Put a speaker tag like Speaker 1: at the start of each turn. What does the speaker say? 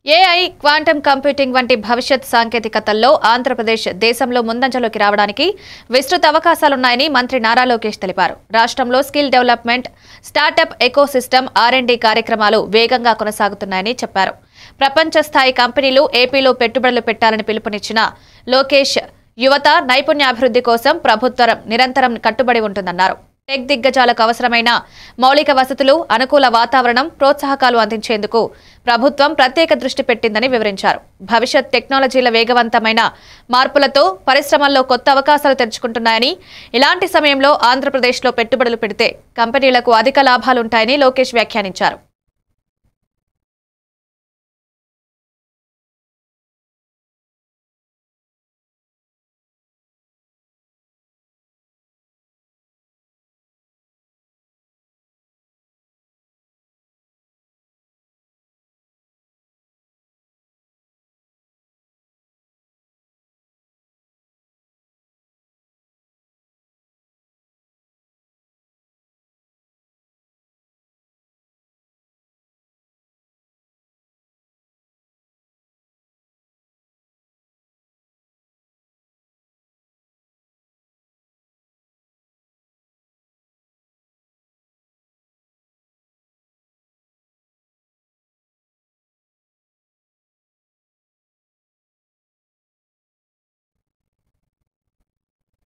Speaker 1: AI, quantum computing వంటి భవిష్యత్ సాంకేతికతల్లో ఆంధ్రప్రదేశ్ దేశంలో ముందంజలోకి రావడానికి విస్తృత అవకాశాలున్నాయని మంత్రి నారా లోకేష్ తెలిపారు. రాష్ట్రంలో skill development, startup ecosystem, R&D కార్యక్రమాలు వేగంగా కొనసాగుతున్నాయని చెప్పారు. ప్రపంచ స్థాయి కంపెనీలు ఏపీలో పెట్టుబడులు పెట్టాలని పిలుపునిచ్చిన లోకేష్, యువత నైపుణ్యాభివృద్ధి కోసం ప్రభుత్వం నిరంతరం కట్టుబడి ఉంటుందన్నారు. టెక్ దిగ్గజాలకు అవసరమైన మౌలిక వసతులు, అనుకూల వాతావరణం, ప్రోత్సాహకాలు అందించేందుకు ప్రభుత్వం ప్రత్యేక దృష్టి పెట్టిందని వివరించారు. భవిష్యత్ టెక్నాలజీల వేగవంతమైన మార్పులతో పరిశ్రమల్లో కొత్త అవకాశాలు తెరుచుకుంటున్నాయని, ఇలాంటి సమయంలో ఆంధ్రప్రదేశ్లో పెట్టుబడులు పెడితే కంపెనీలకు అధిక లాభాలుంటాయని లోకేష్ వ్యాఖ్యానించారు.